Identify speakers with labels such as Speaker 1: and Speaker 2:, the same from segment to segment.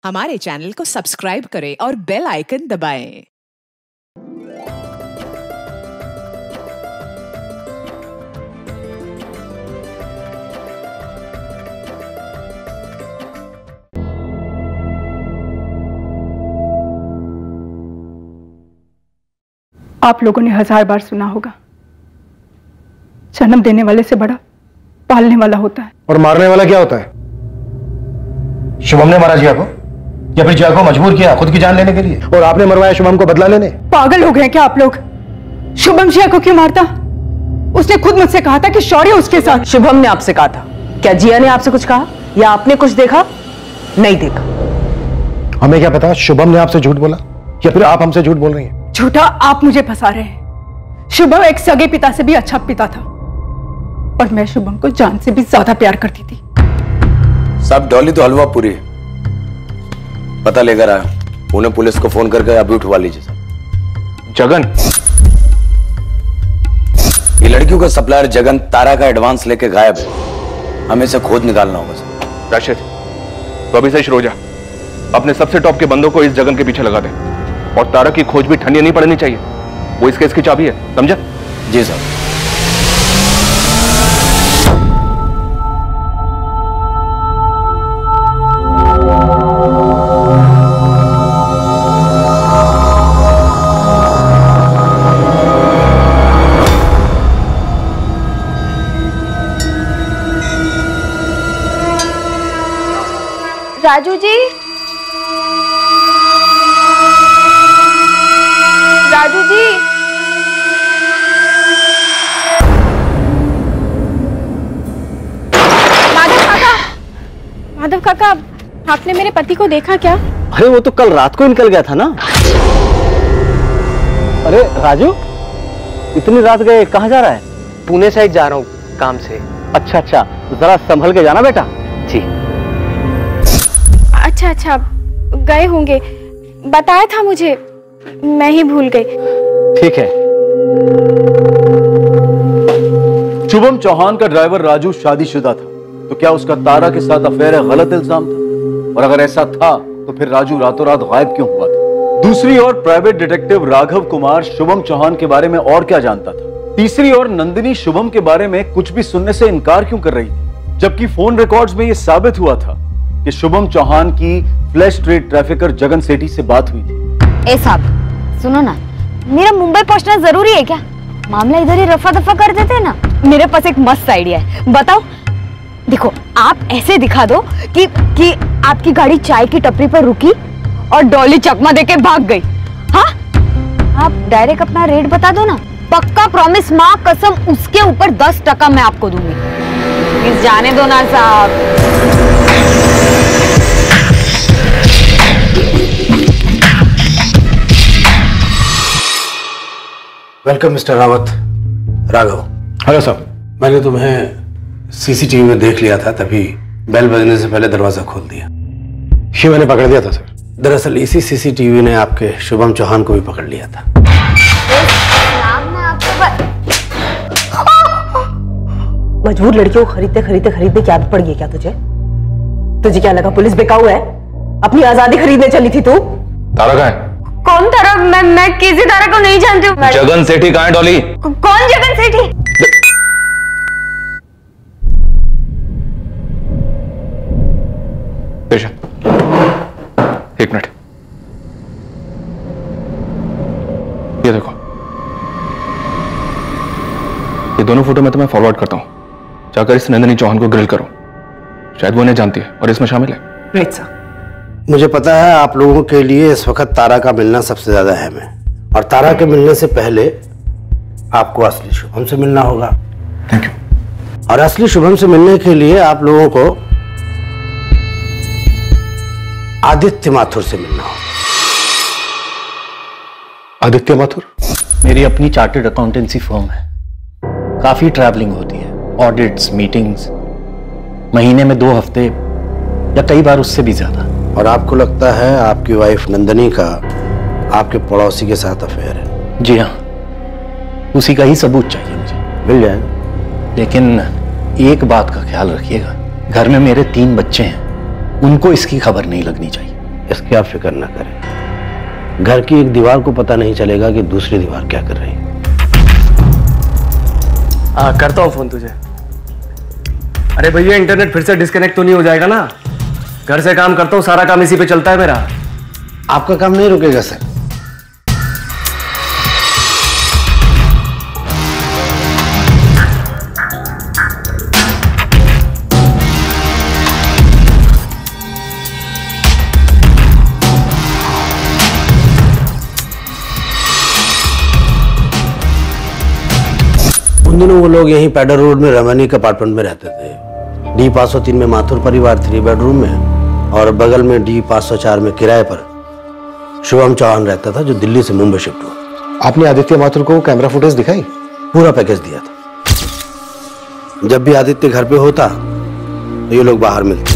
Speaker 1: हमारे चैनल को सब्सक्राइब करें और बेल आइकन दबाएं।
Speaker 2: आप लोगों ने 1000 बार सुना होगा, जन्म देने वाले से बड़ा पालने वाला होता है।
Speaker 3: और मारने वाला क्या होता है? शुभम ने मारा जिया को या फिर जिया को मजबूर किया खुद की जान लेने के लिए? और आपने मरवाया शुभम को बदला लेने?
Speaker 2: पागल हो गए क्या आप लोग? शुभम जिया को क्यों मारता? उसने खुद मुझसे कहा था कि शौर्य उसके साथ।
Speaker 4: शुभम ने आपसे कहा था? क्या जिया ने आपसे कुछ कहा या आपने कुछ देखा? नहीं देखा।
Speaker 3: हमें क्या पता शुभम ने आपसे झूठ बोला या फिर आप हमसे झूठ बोल रही हैं?
Speaker 2: झूठा आप मुझे फंसा रहे हैं। शुभम एक सगे पिता से भी अच्छा पिता था और मैं शुभम को जान से भी ज्यादा प्यार करती थी।
Speaker 5: सब डॉली तो हलवा पूरी पता लेकर आया। उन्हें पुलिस को फोन करके अभी उठवा लीजिए साहब।
Speaker 3: जगन,
Speaker 5: ये लड़कियों का सप्लायर जगन तारा का एडवांस लेके गायब है। हमें इसे खोज निकालना होगा सर।
Speaker 6: राशिद, तो अभी से शुरू हो जा। अपने सबसे टॉप के बंदों को इस जगन के पीछे लगा दे और तारा की खोज भी ठंडी नहीं पड़नी चाहिए। वो इस केस की चाबी है, समझा?
Speaker 5: जी साहब।
Speaker 7: राजू जी, राजू जी, माधव काका, आपने मेरे पति को देखा क्या?
Speaker 8: अरे वो तो कल रात को निकल गया था ना। अरे राजू, इतनी रात गए, कहाँ जा रहा है?
Speaker 9: पुणे साइड जा रहा हूँ काम से।
Speaker 8: अच्छा अच्छा, जरा संभल के जाना बेटा। जी।
Speaker 7: अच्छा, गए होंगे, बताया था मुझे, मैं ही भूल गई।
Speaker 8: ठीक है।
Speaker 10: शुभम चौहान का ड्राइवर राजू शादीशुदा था, तो क्या उसका तारा के साथ अफेयर है गलत इल्जाम था? और अगर ऐसा था तो फिर राजू रातों रात गायब क्यों हुआ था? दूसरी ओर प्राइवेट डिटेक्टिव राघव कुमार शुभम चौहान के बारे में और क्या जानता था? तीसरी ओर नंदिनी शुभम के बारे में कुछ भी सुनने से इनकार क्यों कर रही थी, जबकि फोन रिकॉर्ड्स में यह साबित हुआ था कि शुभम चौहान की फ्लैश ट्रेड ट्रैफिकर जगन सेठी से बात हुई थी।
Speaker 11: ए साहब सुनो ना, मेरा मुंबई पहुंचना जरूरी है क्या? मामला इधर ही रफा दफा कर देते हैं ना। मेरे पास एक मस्त आइडिया है, बताओ। देखो, आप ऐसे दिखा दो कि आपकी गाड़ी चाय की टपरी पर रुकी और डॉली चकमा देके भाग गई। हाँ, आप डायरेक्ट अपना रेट बता दो ना। पक्का प्रॉमिस, माँ कसम, उसके ऊपर 10% मैं आपको दूंगी। प्लीज जाने दो ना साहब।
Speaker 5: Welcome mister Rawat. Raghav.
Speaker 3: Hello sir.
Speaker 5: मैंने तुम्हें सीसीटीवी में देख लिया था, तभी बेल बजने से पहले दरवाजा खोल दिया।
Speaker 3: ये मैंने पकड़ दिया था सर।
Speaker 5: दरअसल इसी सीसीटीवी ने आपके शुभम चौहान को भी पकड़ लिया था।
Speaker 4: मजबूर लड़कियों को खरीदते खरीदते की आदत पड़ गई क्या तुझे? तुझे क्या लगा पुलिस बेकाऊ है? अपनी आजादी खरीदने चली थी तू?
Speaker 6: तारा कहाँ है?
Speaker 11: कौन तारा? मैं किसी तारा को नहीं जानती हूँ।
Speaker 6: जगन सेठी कहाँ है डॉली?
Speaker 11: कौन जगन सेठी?
Speaker 6: एक मिनट, ये देखो, ये दोनों फोटो मैं तुम्हें फॉरवर्ड करता हूं। जाकर इस नंदिनी चौहान को ग्रिल करो, शायद वो इन्हें जानती है और इसमें शामिल है।
Speaker 4: Right sir.
Speaker 5: मुझे पता है आप लोगों के लिए इस वक्त तारा का मिलना सबसे ज्यादा अहम है, और तारा के मिलने से पहले आपको असली शुभम से मिलना होगा।
Speaker 3: Thank you.
Speaker 5: और असली शुभम से मिलने के लिए आप लोगों को आदित्य माथुर से मिलना होगा।
Speaker 3: आदित्य माथुर?
Speaker 8: मेरी अपनी चार्टर्ड अकाउंटेंसी फर्म है। काफी ट्रैवलिंग होती है, ऑडिट्स, मीटिंग्स, महीने में 2 हफ्ते या कई बार उससे भी ज्यादा।
Speaker 5: और आपको लगता है आपकी वाइफ नंदिनी का आपके पड़ोसी के साथ अफेयर है?
Speaker 8: जी हाँ, उसी का ही सबूत चाहिए मुझे।
Speaker 5: मिल जाएगा।
Speaker 8: लेकिन एक बात का ख्याल रखिएगा, घर में मेरे 3 बच्चे हैं, उनको इसकी खबर नहीं लगनी चाहिए।
Speaker 5: इसकी आप फिक्र ना करें। घर की एक दीवार को पता नहीं चलेगा कि दूसरी दीवार क्या कर रही है।
Speaker 9: करता हूँ फोन तुझे। अरे भैया इंटरनेट फिर से डिस्कनेक्ट तो नहीं हो जाएगा ना? घर से काम करता हूँ, सारा काम इसी पे चलता है मेरा।
Speaker 5: आपका काम नहीं रुकेगा सर। उन दिनों वो लोग यहीं पैडर रोड में रमनी के अपार्टमेंट में रहते थे। डी 503 में माथुर परिवार 3 बेडरूम में, और बगल में डी 504 में किराए पर शुभम चौहान रहता था, जो दिल्ली से मुंबई शिफ्ट हुआ।
Speaker 3: आपने आदित्य माथुर को कैमरा फुटेज दिखाई?
Speaker 5: पूरा पैकेज दिया था। जब भी आदित्य घर पे होता तो ये लोग बाहर मिलते,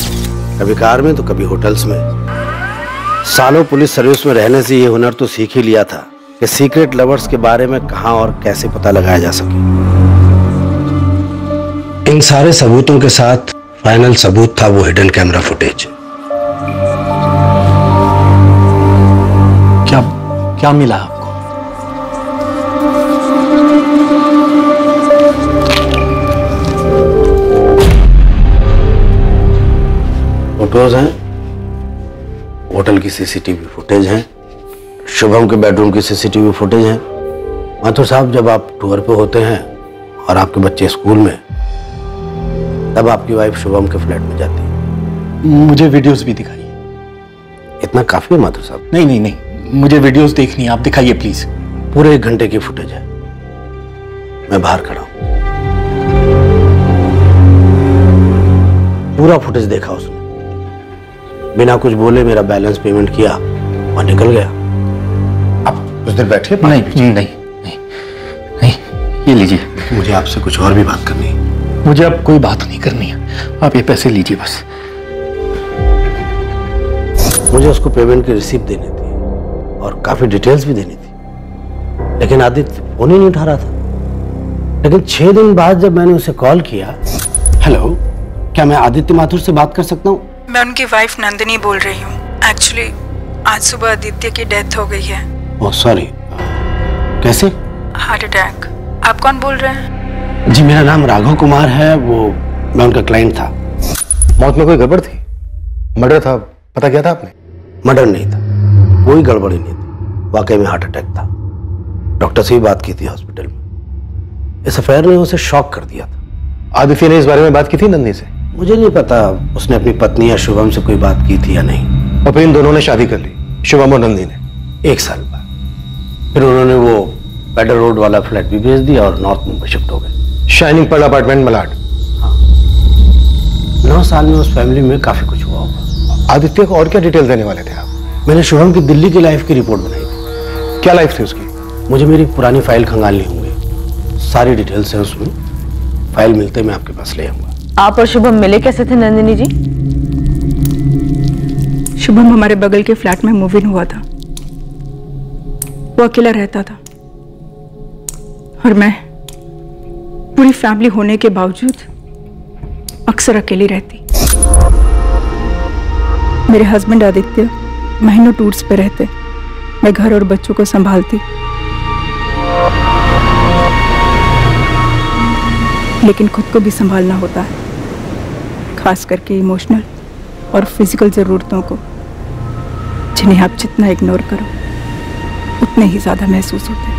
Speaker 5: कभी कार में तो कभी होटल्स में। सालों पुलिस सर्विस में रहने से ये हुनर तो सीख ही लिया था कि सीक्रेट लवर्स के बारे में कहां और कैसे पता लगाया जा सके। इन सारे सबूतों के साथ फाइनल सबूत था वो हिडन कैमरा फुटेज।
Speaker 8: क्या मिला आपको?
Speaker 5: फोटोज हैं, होटल की सीसीटीवी फुटेज है, शुभम के बेडरूम की सीसीटीवी फुटेज है। माथुर साहब, जब आप टूर पे होते हैं और आपके बच्चे स्कूल में, तब आपकी वाइफ शुभम के फ्लैट में जाती है।
Speaker 8: मुझे वीडियोस भी दिखाइए।
Speaker 5: इतना काफी है माथुर साहब?
Speaker 8: नहीं, मुझे वीडियोस देखनी है, आप दिखाइए प्लीज।
Speaker 5: पूरे 1 घंटे की फुटेज है। मैं बाहर खड़ा हूं। पूरा फुटेज देखा उसने, बिना कुछ बोले मेरा बैलेंस पेमेंट किया और निकल गया।
Speaker 3: आप कुछ देर बैठिए।
Speaker 8: नहीं, ये लीजिए।
Speaker 5: मुझे आपसे कुछ और भी बात करनी है।
Speaker 8: मुझे अब कोई बात नहीं करनी है, आप ये पैसे लीजिए बस।
Speaker 5: मुझे उसको पेमेंट की रिसीप्ट देनी थी और काफी डिटेल्स भी देनी थी, लेकिन आदित्य फोन ही नहीं उठा रहा था। लेकिन 6 दिन बाद जब मैंने उसे कॉल किया, हेलो, क्या मैं आदित्य माथुर से बात कर सकता हूँ?
Speaker 2: मैं उनकी वाइफ नंदिनी बोल रही हूँ। एक्चुअली आज सुबह आदित्य की डेथ हो गई है।
Speaker 5: ओह सॉरी, कैसे?
Speaker 2: Heart attack. आप कौन बोल रहे हैं?
Speaker 5: जी, मेरा नाम राघव कुमार है, मैं उनका क्लाइंट था।
Speaker 3: मौत में कोई गड़बड़ थी? मर्डर था, पता क्या था आपने?
Speaker 5: मर्डर नहीं था, कोई गड़बड़ी नहीं थी, वाकई में हार्ट अटैक था। डॉक्टर से भी बात की थी हॉस्पिटल में। इस अफेयर ने उसे शॉक कर दिया था।
Speaker 3: आदित्य ने इस बारे में बात की थी नंदिनी से?
Speaker 5: मुझे नहीं पता उसने अपनी पत्नी या शुभम से कोई बात की थी या नहीं।
Speaker 3: और फिर इन दोनों ने शादी कर ली, शुभम और नंदिनी ने?
Speaker 5: 1 साल बाद। फिर उन्होंने वो पैडर रोड वाला फ्लैट भी बेच दिया और नॉर्थ मुंबई शिफ्ट हो गए।
Speaker 3: Shining pearl apartment, Malad.
Speaker 5: हाँ। 9 साल में उस फैमिली में काफी कुछ हुआ होगा।
Speaker 3: आदित्य को और क्या डिटेल देने वाले थे आप?
Speaker 5: मैंने शुभम की दिल्ली की लाइफ की रिपोर्ट बनाई थी।
Speaker 3: क्या लाइफ थी उसकी?
Speaker 5: मुझे मेरी पुरानी फाइल खंगालनी होंगी, सारी डिटेल्स हैं उसमें। फाइल मिलते मैं आपके पास ले आऊंगा।
Speaker 4: आप और शुभम मिले कैसे थे नंदिनी जी?
Speaker 2: शुभम हमारे बगल के फ्लैट में मूव इन हुआ था। वो अकेला रहता था और मैं पूरी फैमिली होने के बावजूद अक्सर अकेली रहती। मेरे हस्बैंड आदित्य महीनों टूर्स पे रहते, मैं घर और बच्चों को संभालती। लेकिन खुद को भी संभालना होता है, खास करके इमोशनल और फिजिकल जरूरतों को, जिन्हें आप जितना इग्नोर करो उतने ही ज्यादा महसूस होते हैं।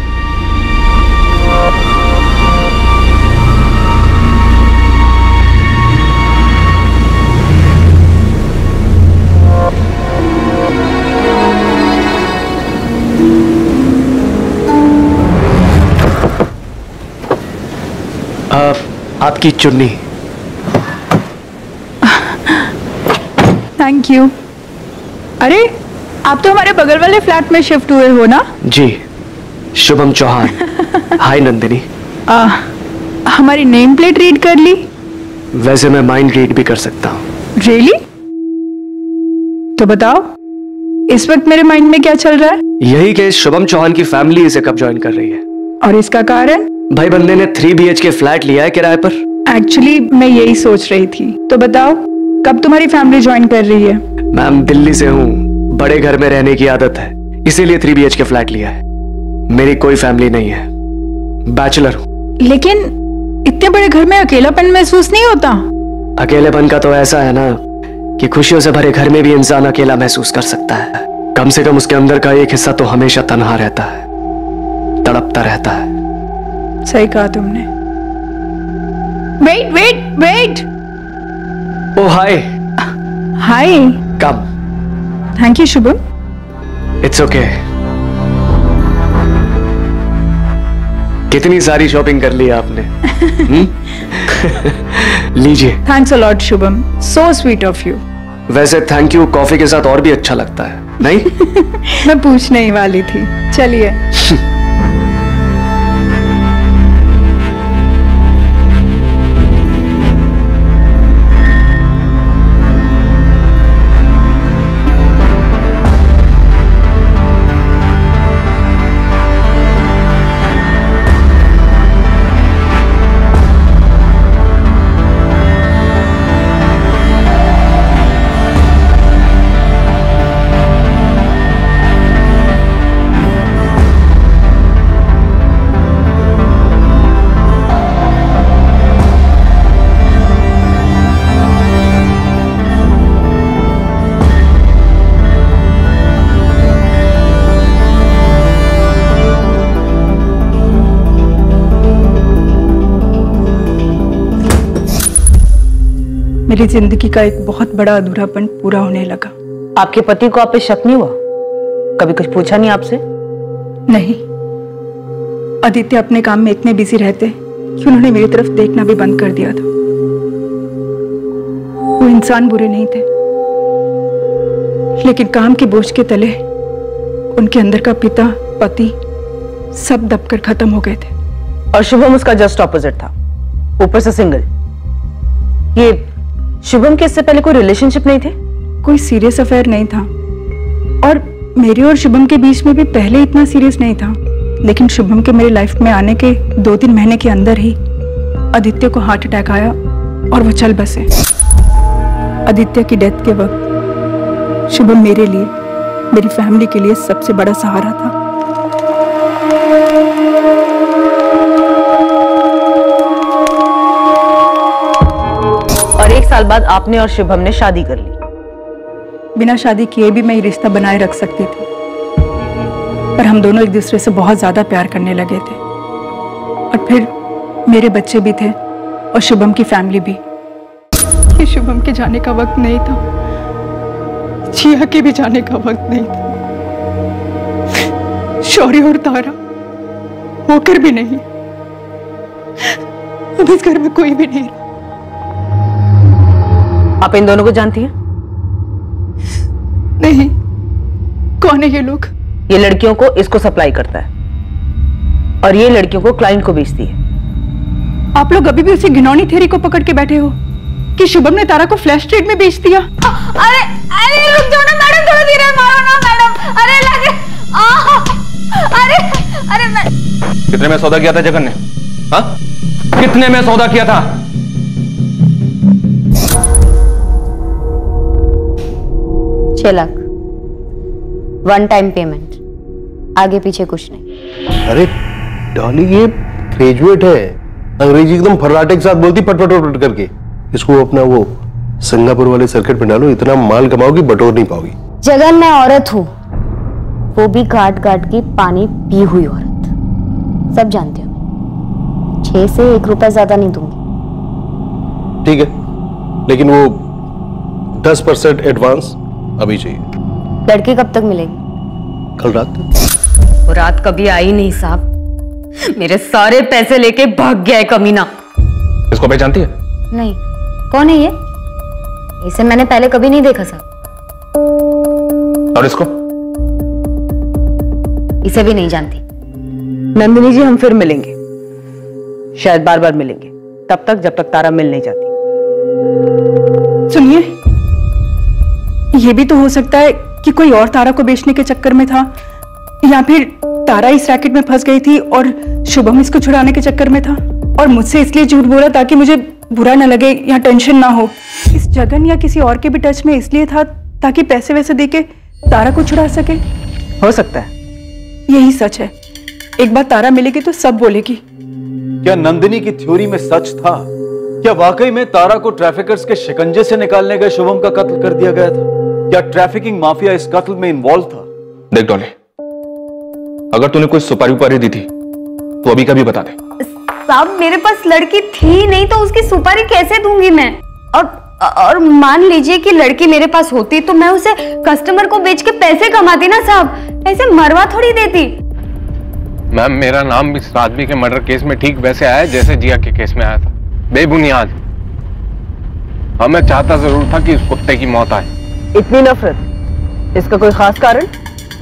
Speaker 9: आपकी चुन्नी।
Speaker 2: Thank you. अरे, आप तो हमारे बगल वाले फ्लैट में शिफ्ट हुए हो ना?
Speaker 9: जी, शुभम चौहान। हाय नंदिनी।
Speaker 2: हमारी नेम प्लेट रीड कर ली?
Speaker 9: वैसे मैं माइंड रीड भी कर सकता हूँ।
Speaker 2: रियली? तो बताओ, इस वक्त मेरे माइंड में क्या चल रहा है?
Speaker 9: यही कि शुभम चौहान की फैमिली इसे कब ज्वाइन कर रही है।
Speaker 2: और इसका कारण?
Speaker 9: भाई बंदे ने 3 BHK फ्लैट लिया है किराए पर।
Speaker 2: एक्चुअली मैं यही सोच रही थी। तो बताओ, कब तुम्हारी फैमिली ज्वाइन कर रही है?
Speaker 9: मैम, दिल्ली से हूँ, बड़े घर में रहने की आदत है, इसीलिए 3 BHK फ्लैट लिया है। मेरी कोई फैमिली नहीं है, बैचलर हूं।
Speaker 2: लेकिन इतने बड़े घर में अकेलापन महसूस नहीं होता?
Speaker 9: अकेलेपन का तो ऐसा है ना कि खुशियों से भरे घर में भी इंसान अकेला महसूस कर सकता है। कम से कम उसके अंदर का एक हिस्सा तो हमेशा तन्हा रहता है, तड़पता रहता है।
Speaker 2: सही कहा तुमने। Wait wait wait.
Speaker 9: Oh hi.
Speaker 2: Hi.
Speaker 9: Come.
Speaker 2: Thank you Shubham.
Speaker 9: It's okay. कितनी सारी शॉपिंग कर ली आपने। लीजिए।
Speaker 2: Thanks a lot Shubham, so sweet of you.
Speaker 9: वैसे थैंक यू कॉफी के साथ और भी अच्छा लगता है, नहीं?
Speaker 2: मैं पूछने ही वाली थी। चलिए। मेरी जिंदगी का एक बहुत बड़ा अधूरापन पूरा होने लगा।
Speaker 4: आपके पति को आप पे शक नहीं हुआ? कभी कुछ पूछा नहीं आपसे?
Speaker 2: नहीं, आदित्य अपने काम में इतने बिजी रहते कि उन्होंने मेरी तरफ देखना भी बंद कर दिया था। वो इंसान बुरे नहीं थे, लेकिन काम के बोझ के तले उनके अंदर का पिता, पति सब दबकर खत्म हो गए थे।
Speaker 4: और शुभम उसका जस्ट ऑपोजिट था, ऊपर से सिंगल। ये शुभम के इससे पहले कोई रिलेशनशिप नहीं थे?
Speaker 2: कोई सीरियस अफेयर नहीं था, और मेरे और शुभम के बीच में भी पहले इतना सीरियस नहीं था। लेकिन शुभम के मेरे लाइफ में आने के 2-3 महीने के अंदर ही आदित्य को हार्ट अटैक आया और वो चल बसे। आदित्य की डेथ के वक्त शुभम मेरे लिए, मेरी फैमिली के लिए सबसे बड़ा सहारा था।
Speaker 4: और 1 साल बाद आपने और शुभम ने शादी कर ली।
Speaker 2: बिना शादी किए भी मैं ये रिश्ता बनाए रख सकती थी, पर हम दोनों एक दूसरे से बहुत ज्यादा प्यार करने लगे थे। और फिर मेरे बच्चे भी थे और शुभम की फैमिली भी। ये शुभम के जाने का वक्त नहीं था, जिया के भी जाने का वक्त नहीं था, शौर्य और तारा होकर भी नहीं। अब इस घर में कोई भी नहीं।
Speaker 4: आप इन दोनों को जानती हैं?
Speaker 2: नहीं। कौन है ये लोग?
Speaker 4: ये लड़कियों को इसको सप्लाई करता है और ये लड़कियों को क्लाइंट को बेचती है।
Speaker 2: आप लोग अभी भी उसी घिनौनी थ्योरी को पकड़ के बैठे हो कि शुभम ने तारा को फ्लैश ट्रेड में बेच दिया।
Speaker 11: अरे अरे रुक जाओ ना मैडम, थोड़ा धीरे मारो ना मैडम। अरे लगे अरे अरे मैं...
Speaker 6: कितने में सौदा किया था जगन ने? हाँ, कितने में सौदा किया था?
Speaker 11: 6 लाख 1 टाइम पेमेंट, आगे पीछे कुछ नहीं।
Speaker 3: अरे डॉली, ये ग्रेजुएट है, अंग्रेजी एकदम फर्राटे के साथ बोलती पट पट पट करके। इसको अपना वो सिंगापुर वाले सर्किट पे डालो, इतना माल कमाओगी बटोर नहीं पाओगी।
Speaker 11: जगन, मैं औरत हूं, वो भी काट काट की पानी पी हुई औरत, सब जानते हो। 6 से 1 रुपया ज्यादा नहीं दूंगी।
Speaker 3: ठीक है, लेकिन वो 10% एडवांस अभी चाहिए।
Speaker 11: लड़की कब तक मिलेगी?
Speaker 3: कल रात।
Speaker 11: वो रात कभी आई नहीं साहब, मेरे सारे पैसे लेके भाग गया है कमीना।
Speaker 6: इसको पहचानती है?
Speaker 11: नहीं। कौन है ये? इसे मैंने पहले कभी नहीं देखा साहब।
Speaker 6: और इसको?
Speaker 11: इसे भी नहीं जानती।
Speaker 4: नंदिनी जी, हम फिर मिलेंगे, शायद बार बार मिलेंगे, तब तक जब तक तारा मिल नहीं जाती।
Speaker 2: सुनिए, ये भी तो हो सकता है कि कोई और तारा को बेचने के चक्कर में था, या फिर तारा इस रैकेट में फंस गई थी और शुभम इसको छुड़ाने के चक्कर में था और मुझसे इसलिए झूठ बोला ताकि मुझे बुरा ना लगे या टेंशन ना हो। इस जगन या किसी और के भी टच में इसलिए था ताकि पैसे वैसे देके तारा को छुड़ा सके?
Speaker 9: हो सकता है।
Speaker 2: यही सच है। एक बार तारा मिलेगी तो सब बोलेगी।
Speaker 10: क्या नंदिनी की थ्योरी में सच था? क्या वाकई में तारा को ट्रैफिकर्स के शिकंजे से निकालने गए शुभम का कत्ल कर दिया गया था? क्या ट्रैफिकिंग माफिया इस कत्ल में इन्वॉल्व था?
Speaker 6: देख डॉली, अगर तूने कोई सुपारी उपारी दी थी तो अभी कभी बता दे।
Speaker 11: साहब मेरे पास लड़की थी नहीं तो उसकी सुपारी कैसे दूंगी मैं? और मान लीजिए कि लड़की मेरे पास होती तो मैं उसे कस्टमर को बेच के पैसे कमाती ना साहब, ऐसे मरवा थोड़ी देती।
Speaker 12: मैम, मेरा नाम इस आदमी के मर्डर केस में ठीक वैसे आया जैसे जिया के केस में आया था, बेबुनियाद। हाँ, मैं चाहता जरूर था कि इस कुत्ते की मौत आए।
Speaker 4: इतनी नफरत, इसका कोई खास कारण?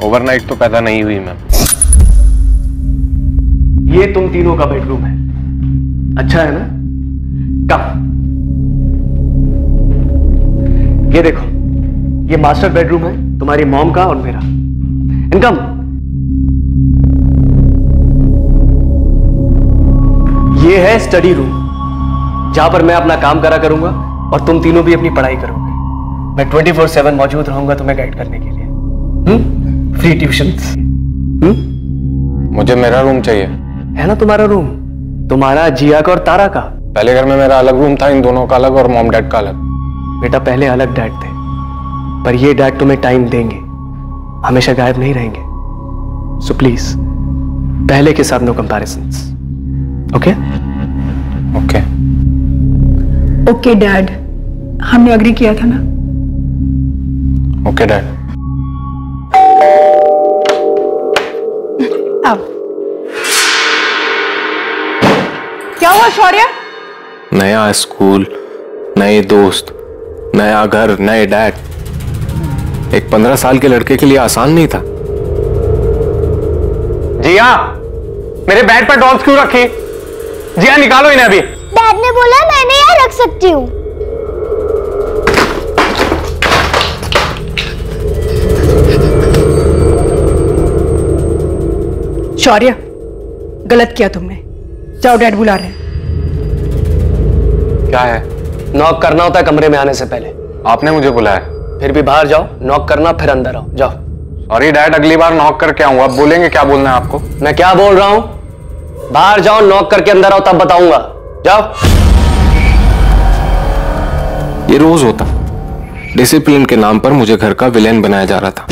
Speaker 12: ओवरनाइट तो पैदा नहीं हुई मैम।
Speaker 9: ये तुम तीनों का बेडरूम है, अच्छा है ना? कम ये देखो, ये मास्टर बेडरूम है तुम्हारी मॉम का और मेरा। इनकम ये है स्टडी रूम, जहां पर मैं अपना काम करा करूंगा और तुम तीनों भी अपनी पढ़ाई करोगे। मैं 24/7 मौजूद रहूंगा तुम्हें गाइड करने के लिए। Free tuitions.
Speaker 12: मुझे मेरा रूम चाहिए।
Speaker 9: है ना तुम्हारा रूम, तुम्हारा, जिया का और तारा का।
Speaker 12: पहले घर में मेरा अलग रूम था, इन दोनों का अलग और मॉम डैड का अलग।
Speaker 9: बेटा पहले अलग डैड थे, पर ये डैड तुम्हें टाइम देंगे, हमेशा गायब नहीं रहेंगे। सो प्लीज पहले के साथ no comparisons. Okay
Speaker 12: okay
Speaker 2: okay dad, हमने अग्री किया था ना?
Speaker 12: Okay dad.
Speaker 2: अब क्या हुआ शौर्य?
Speaker 12: नया स्कूल, नए दोस्त, नया घर, नए डैड। एक 15 साल के लड़के के लिए आसान नहीं था। जिया, मेरे बेड पर डॉल्स क्यों रखी? जिया, निकालो इन्हें अभी।
Speaker 13: डैड ने बोला मैंने यहाँ रख सकती हूँ।
Speaker 2: शौर्य, गलत किया तुमने। जाओ, डैड बुला रहे हैं।
Speaker 12: क्या है?
Speaker 9: नॉक करना होता है कमरे में आने से पहले।
Speaker 12: आपने मुझे बुलाया?
Speaker 9: फिर भी बाहर जाओ, नॉक करना, फिर अंदर आओ। जाओ।
Speaker 12: सॉरी डैड, अगली बार नॉक करके आऊंगा। आप बोलेंगे क्या बोलना है आपको?
Speaker 9: मैं क्या बोल रहा हूं? बाहर जाओ, नॉक करके अंदर आओ, तब बताऊंगा। जाओ।
Speaker 12: ये रोज होता। डिसिप्लिन के नाम पर मुझे घर का विलेन बनाया जा रहा था।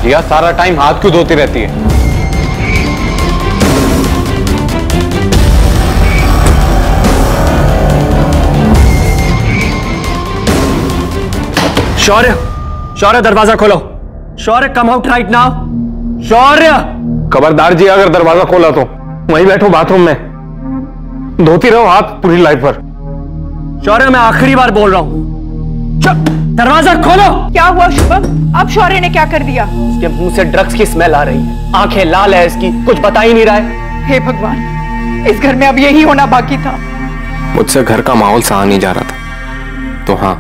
Speaker 12: जिया, सारा टाइम हाथ क्यों धोती रहती है?
Speaker 9: शौर्य, शौर्य दरवाजा खोलो। शौर्य कम आउट राइट नाउ। शौर्य!
Speaker 12: खबरदार जी, अगर दरवाजा खोला तो वहीं बैठो बाथरूम में, धोती रहो हाथ पूरी लाइफ पर।
Speaker 9: शौर्य, मैं आखिरी बार बोल रहा हूं, दरवाजा खोलो।
Speaker 2: क्या हुआ शुभम? अब शौर्य ने क्या कर दिया?
Speaker 9: इसके मुंह से ड्रग्स की स्मेल आ रही है, आंखें लाल है इसकी, कुछ बता ही नहीं रहा है।
Speaker 2: हे भगवान, इस घर में अब यही होना बाकी था।
Speaker 12: मुझसे घर का माहौल सहा नहीं जा रहा था, तो हाँ,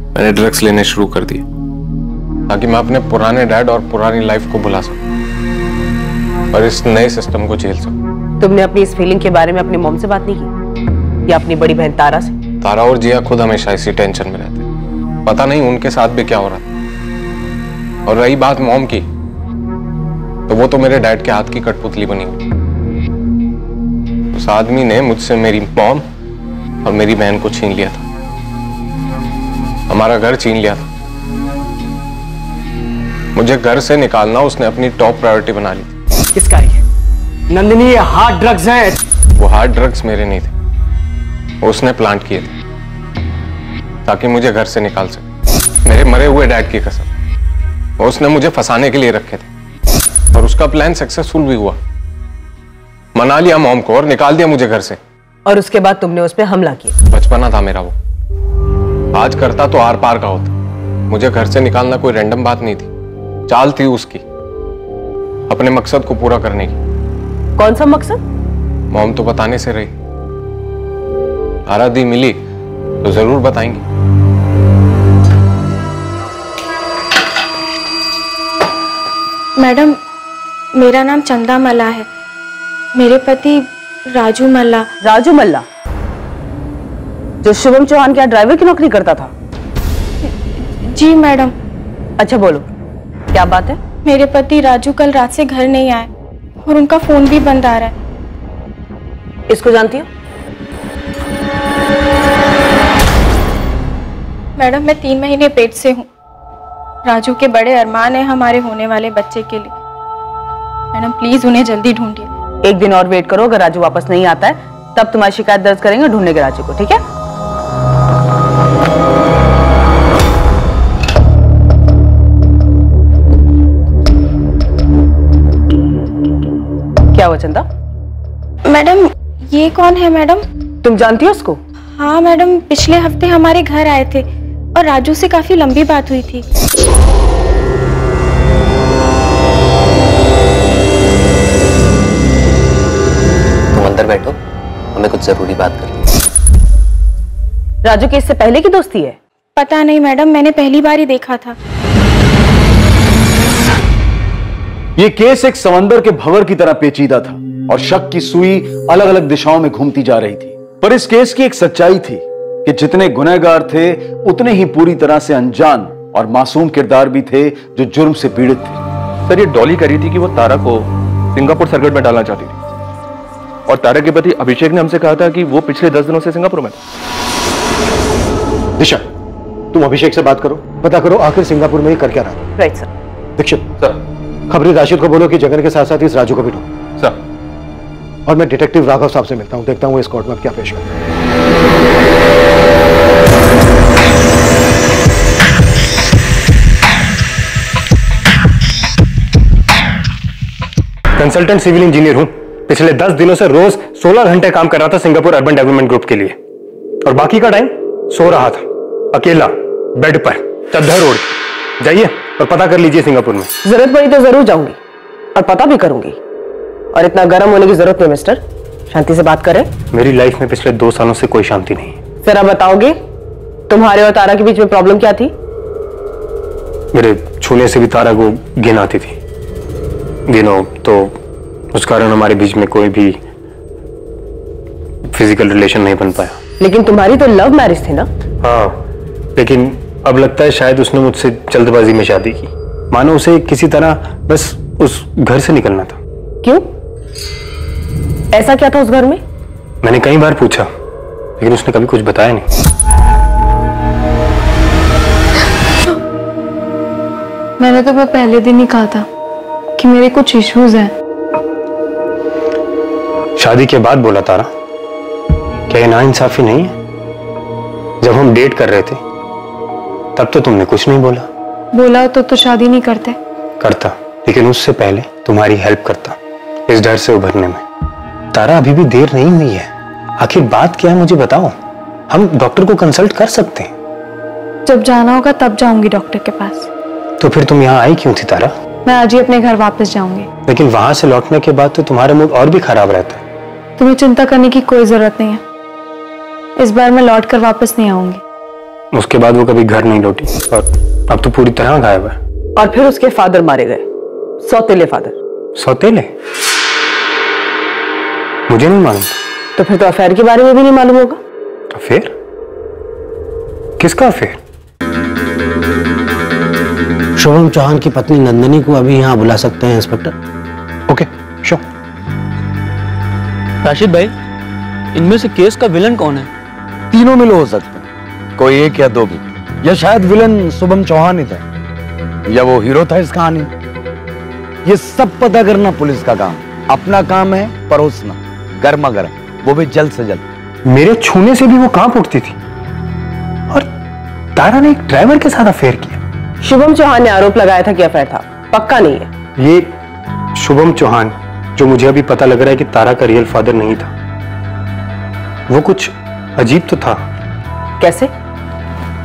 Speaker 12: मैंने ड्रग्स लेने शुरू कर दिए ताकि मैं अपने पुराने डैड और पुरानी लाइफ को भुला सकूं और इस नए सिस्टम को झेल सकूं।
Speaker 4: तुमने अपनी इस फीलिंग के बारे में अपनी मॉम से बात नहीं की या अपनी बड़ी बहन तारा से?
Speaker 12: तारा और जिया खुद हमेशा इसी टेंशन में रहते, पता नहीं उनके साथ भी क्या हो रहा था। और रही बात मॉम की, तो वो तो मेरे डैड के हाथ की कठपुतली बनी हुई। उस आदमी ने मुझसे मेरी मॉम और मेरी बहन को छीन लिया था, हमारा घर छीन लिया था। मुझे घर से निकालना उसने अपनी टॉप प्रायोरिटी बना ली थी।
Speaker 9: किसका ये? नंदिनी, ये हार्ड ड्रग्स हैं।
Speaker 12: वो हार्ड ड्रग्स मेरे नहीं थे, वो उसने प्लांट किए थे ताकि मुझे घर से निकाल सके। मेरे मरे हुए डैड की कसम, वो उसने मुझे फंसाने के लिए रखे थे और उसका प्लान सक्सेसफुल भी हुआ। मना लिया मॉम को और निकाल दिया मुझे घर से।
Speaker 4: और उसके बाद तुमने उस पर हमला किया?
Speaker 12: बचपना था मेरा वो, आज करता तो आर पार का होता। मुझे घर से निकालना कोई रैंडम बात नहीं थी, चाल थी उसकी अपने मकसद को पूरा करने की।
Speaker 4: कौन सा मकसद?
Speaker 12: मॉम तो बताने से रही, तारा दी मिली तो जरूर बताएंगी।
Speaker 7: मैडम, मेरा नाम चंदा मल्ला है। मेरे पति राजू मल्ला।
Speaker 4: राजू मल्ला जो शुभम चौहान के यहाँ ड्राइवर की नौकरी करता था?
Speaker 7: जी मैडम।
Speaker 4: अच्छा बोलो, क्या बात है?
Speaker 7: मेरे पति राजू कल रात से घर नहीं आए और उनका फोन भी बंद आ रहा है।
Speaker 4: इसको जानती हो?
Speaker 7: मैडम, मैं 3 महीने पेट से हूँ। राजू के बड़े अरमान है हमारे होने वाले बच्चे के लिए। मैडम प्लीज उन्हें जल्दी ढूंढिए।
Speaker 4: 1 दिन और वेट करो, अगर राजू वापस नहीं आता है तब तुम्हारी शिकायत दर्ज करेंगे ढूंढने के राजू को, ठीक है? क्या हुआ चंदा?
Speaker 7: मैडम ये कौन है मैडम?
Speaker 4: तुम जानती हो उसको?
Speaker 7: हाँ मैडम, पिछले हफ्ते हमारे घर आए थे और राजू से काफी लंबी बात हुई थी।
Speaker 9: तुम अंदर बैठो, हमें कुछ जरूरी बात करनी है।
Speaker 4: राजू की इससे पहले की दोस्ती है?
Speaker 7: पता नहीं मैडम, मैंने पहली बार ही देखा था।
Speaker 10: ये केस एक समंदर के भंवर की तरह पेचीदा था और शक की सुई अलग अलग दिशाओं में घूमती जा रही थी। पर इस केस की एक सच्चाई थी कि जितने गुनहगार थे उतने ही पूरी तरह से अनजान और मासूम किरदार भी थे जो जुर्म से पीड़ित थे।
Speaker 6: सर, ये डॉली कह रही थी कि वो तारा को सिंगापुर सर्किट में डालना चाहती थी और तारा के पति अभिषेक ने हमसे कहा था कि वो पिछले 10 दिनों से सिंगापुर में था।
Speaker 3: दिशा, तुम अभिषेक से बात करो, पता करो आखिर सिंगापुर में ही कर क्या रहा था।
Speaker 4: Right sir.
Speaker 3: दीक्षित
Speaker 6: सर,
Speaker 3: खबरी राशिद को बोलो कि जगन के साथ साथ इस राजू को भी ढूंढो।
Speaker 6: सर।
Speaker 3: और मैं डिटेक्टिव राघव साहब से मिलता हूं, देखता हूं इस कोर्ट में अब क्या पेश करते हैं।
Speaker 14: कंसल्टेंट सिविल इंजीनियर हूं। पिछले 10 दिनों से रोज 16 घंटे काम कर रहा था सिंगापुर अर्बन डेवलपमेंट ग्रुप के लिए और बाकी का टाइम सो रहा था, अकेला बेड पर, चद्दर ओढ़ के। जाइए और पता कर लीजिए सिंगापुर में।
Speaker 4: जरूरत पड़ी तो जरूर जाऊंगी और पता भी करूंगी। और इतना गर्म होने की जरूरत नहीं मिस्टर, शांति से बात करें।
Speaker 14: मेरी लाइफ में पिछले 2 सालों से कोई शांति नहीं है।
Speaker 4: जरा बताओगे तुम्हारे और तारा के बीच में प्रॉब्लम क्या थी?
Speaker 14: मेरे छूने से भी तारा को घिन आती थी, गिनो तो उस कारण हमारे बीच में कोई भी फिजिकल रिलेशन नहीं बन पाया।
Speaker 4: लेकिन तुम्हारी तो लव मैरिज थी ना?
Speaker 14: हाँ, लेकिन अब लगता है शायद उसने मुझसे जल्दबाजी में शादी की, मानो उसे किसी तरह बस उस घर से निकलना था।
Speaker 4: क्यों? ऐसा क्या था उस घर में?
Speaker 14: मैंने कई बार पूछा लेकिन उसने कभी कुछ बताया नहीं।
Speaker 15: मैंने तो मैं पहले दिन ही कहा था कि मेरे कुछ इश्यूज हैं।
Speaker 14: शादी के बाद बोला तारा, क्या ये नाइंसाफी नहीं है? जब हम डेट कर रहे थे तब तो तुमने कुछ नहीं बोला।
Speaker 15: बोला तो शादी नहीं करते।
Speaker 14: करता, लेकिन उससे पहले तुम्हारी हेल्प करता इस डर से उभरने में। तारा, अभी भी देर नहीं हुई है। आखिर बात क्या है मुझे बताओ, हम डॉक्टर को कंसल्ट कर सकते हैं।
Speaker 15: जब जाना होगा तब जाऊंगी डॉक्टर के पास।
Speaker 14: तो फिर तुम यहाँ आई क्यों थी तारा?
Speaker 15: मैं आज ही अपने घर वापस जाऊंगी।
Speaker 14: लेकिन वहां से लौटने के बाद तो तुम्हारा मूड और भी खराब रहता है।
Speaker 15: तुम्हें चिंता करने की कोई जरूरत नहीं है। इस बार मैं लौट कर वापस नहीं आऊंगी।
Speaker 14: उसके बाद वो कभी घर नहीं लौटी और अब तो पूरी तरह गायब है।
Speaker 4: और फिर उसके फादर मारे गए, सौतेले फादर।
Speaker 14: सौतेले? मुझे नहीं मालूम।
Speaker 4: तो फिर तो अफेयर के बारे में भी नहीं मालूम होगा।
Speaker 14: अफेयर? किसका अफेयर?
Speaker 5: शुभम चौहान की पत्नी नंदिनी को अभी यहाँ बुला सकते हैं इंस्पेक्टर?
Speaker 14: Okay, sure.
Speaker 9: राशिद भाई, इनमें से केस का विलन कौन है?
Speaker 10: तीनों मिल हो सकते हैं, कोई एक या दो भी, या शायद विलन शुभम चौहान ही था या वो हीरो था इस कहानी। ये सब पता करना पुलिस का काम। अपना काम है परोसना, गर्मा गर्म, वो भी जल्द से जल्द।
Speaker 14: मेरे छूने से भी वो कांप उठती थी और तारा ने एक ड्राइवर के साथ अफेयर किया।
Speaker 4: शुभम चौहान ने आरोप लगाया था कि अफेयर था, पक्का नहीं है।
Speaker 14: ये शुभम चौहान जो मुझे अभी पता लग रहा है कि तारा का रियल फादर नहीं था, वो कुछ अजीब तो था।
Speaker 4: कैसे?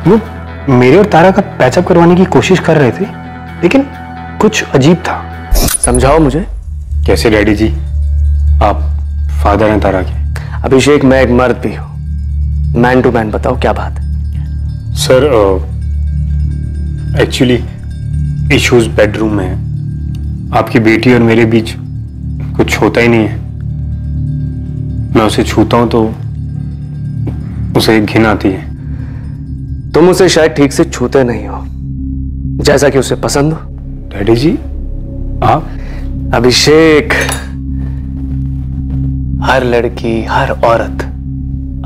Speaker 14: वो मेरे और तारा का पैचअप करवाने की कोशिश कर रहे थे लेकिन कुछ अजीब था।
Speaker 9: समझाओ मुझे।
Speaker 14: कैसे डैडी जी, आप फादर हैं तारा के?
Speaker 9: अभिषेक, मैं एक मर्द भी हूं मैन टू मैन बताओ क्या बात है।
Speaker 14: सर एक्चुअली इश्यूज बेडरूम में है। आपकी बेटी और मेरे बीच कुछ होता ही नहीं है। मैं उसे छूता हूं तो उसे घिन आती है।
Speaker 9: तुम उसे शायद ठीक से छूते नहीं हो जैसा कि उसे पसंद हो।
Speaker 14: डैडी जी आप?
Speaker 9: अभिषेक, हर लड़की, हर औरत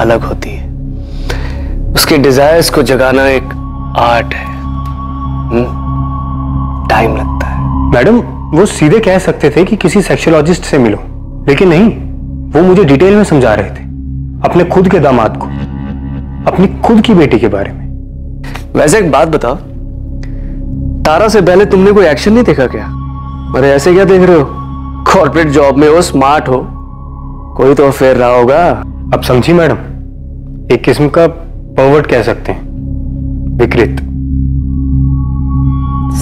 Speaker 9: अलग होती है। उसके डिजायर्स को जगाना एक आर्ट है। टाइम लगता है।
Speaker 14: मैडम वो सीधे कह सकते थे कि किसी सेक्सोलॉजिस्ट से मिलो, लेकिन नहीं, वो मुझे डिटेल में समझा रहे थे अपने खुद के दामाद को, अपनी खुद की बेटी के बारे में।
Speaker 9: वैसे एक बात बताओ, तारा से पहले तुमने कोई एक्शन नहीं देखा क्या? अरे ऐसे क्या देख रहे हो? कॉर्पोरेट जॉब में हो, स्मार्ट हो, कोई तो अफेयर रहा होगा।
Speaker 14: अब समझी मैडम, एक किस्म का परवर्ट कह सकते हैं, विकृत।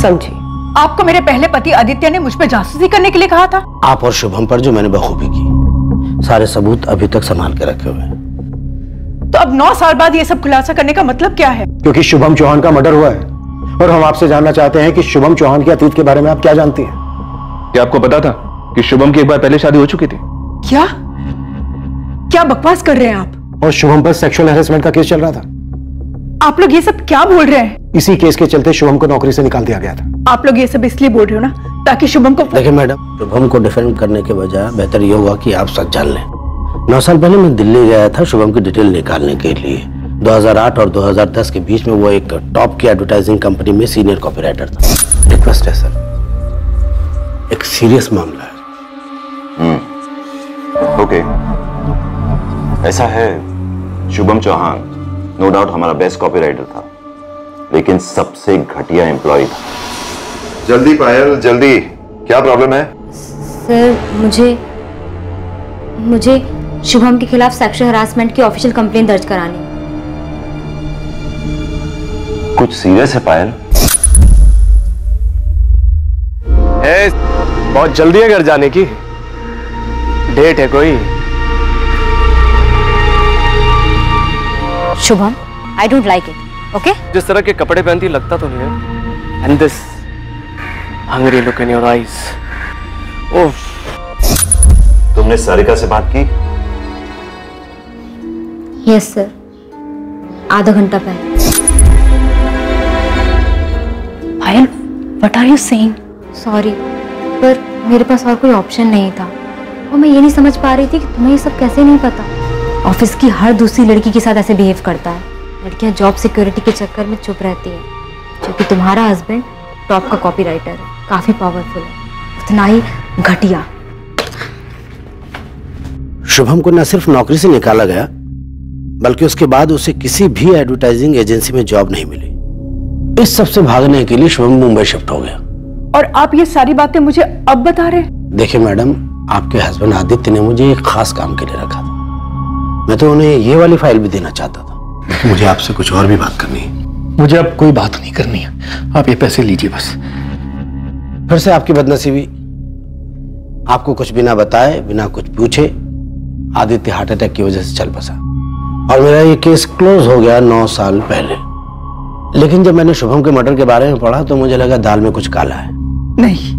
Speaker 4: समझी।
Speaker 2: आपको मेरे पहले पति आदित्य ने मुझ पर जासूसी करने के लिए कहा था।
Speaker 5: आप और शुभम पर जो मैंने बखूबी की, सारे सबूत अभी तक संभाल के रखे हुए हैं।
Speaker 2: तो अब 9 साल बाद ये सब खुलासा करने का मतलब क्या है?
Speaker 3: क्योंकि शुभम चौहान का मर्डर हुआ है और हम आपसे जानना चाहते हैं कि शुभम चौहान के अतीत के बारे में आप क्या जानती हैं?
Speaker 6: क्या आपको पता था कि शुभम की एक बार पहले शादी हो चुकी थी?
Speaker 2: क्या क्या बकवास कर रहे हैं आप?
Speaker 3: और शुभम पर सेक्सुअल हैरेसमेंट का केस चल रहा था।
Speaker 2: आप लोग ये सब क्या बोल रहे हैं?
Speaker 3: इसी केस के चलते शुभम को नौकरी से निकाल दिया गया था।
Speaker 2: आप लोग ये सब इसलिए बोल रहे हो ना ताकि शुभम को।
Speaker 5: देखिए मैडम, शुभम को डिफेंड करने के बजाय बेहतर ये होगा कि आप सच जान लें। 9 साल पहले मैं दिल्ली गया था शुभम की डिटेल निकालने के लिए। 2008 और 2010 के बीच में वो एक टॉप की एडवर्टाइजिंग कंपनी में सीनियर कॉपीराइटर था। रिक्वेस्ट है सर, एक सीरियस मामला है।
Speaker 16: ओके, ऐसा है, शुभम चौहान नो डाउट हमारा बेस्ट कॉपीराइटर था, लेकिन सबसे घटिया एम्प्लॉय था। जल्दी पायल जल्दी, क्या प्रॉब्लम है?
Speaker 11: सर मुझे शुभम के खिलाफ सेक्सुअल हरासमेंट की ऑफिशियल कंप्लेंट दर्ज करानी।
Speaker 16: कुछ सीरियस है पायल?
Speaker 9: बहुत जल्दी है घर जाने की, डेट है कोई?
Speaker 11: Shubham, I don't like it, okay?
Speaker 9: जिस तरह के कपड़े पहनती लगता तो नहीं है। And this hungry look in your eyes. ओफ।
Speaker 16: तुमने सारिका से बात की?
Speaker 11: यस सर, आधा घंटा पहले।
Speaker 2: Payal, what are you saying?
Speaker 11: Sorry, पर मेरे पास और कोई ऑप्शन नहीं था और मैं ये नहीं समझ पा रही थी कि तुम्हें ये सब कैसे नहीं पता। ऑफिस की हर दूसरी लड़की के साथ ऐसे बिहेव करता है। लड़कियां जॉब सिक्योरिटी के चक्कर में चुप रहती है, क्योंकि तुम्हारा हस्बैंड टॉप का कॉपीराइटर है, काफी पावरफुल है, उतना ही घटिया।
Speaker 5: शुभम को न सिर्फ नौकरी से निकाला गया, बल्कि उसके बाद उसे किसी भी एडवर्टाइजिंग एजेंसी में जॉब नहीं मिली। इस सब से भागने के लिए शुभम मुंबई शिफ्ट हो गया।
Speaker 2: और आप ये सारी बातें मुझे अब बता रहे?
Speaker 5: देखिए मैडम, आपके हस्बैंड आदित्य ने मुझे एक खास काम के लिए रखा था। मैं तो उन्हें ये वाली फाइल भी देना चाहता था, लेकिन मुझे आपसे कुछ और भी बात करनी है।
Speaker 8: मुझे अब कोई बात नहीं करनी है, आप ये पैसे लीजिए बस।
Speaker 5: फिर से आपकी बदनसीबी, आपको कुछ बिना बताए, बिना कुछ पूछे आदित्य हार्ट अटैक की वजह से चल बसा और मेरा ये केस क्लोज हो गया 9 साल पहले। लेकिन जब मैंने शुभम के मर्डर के बारे में पढ़ा तो मुझे लगा दाल में कुछ काला है।
Speaker 2: नहीं,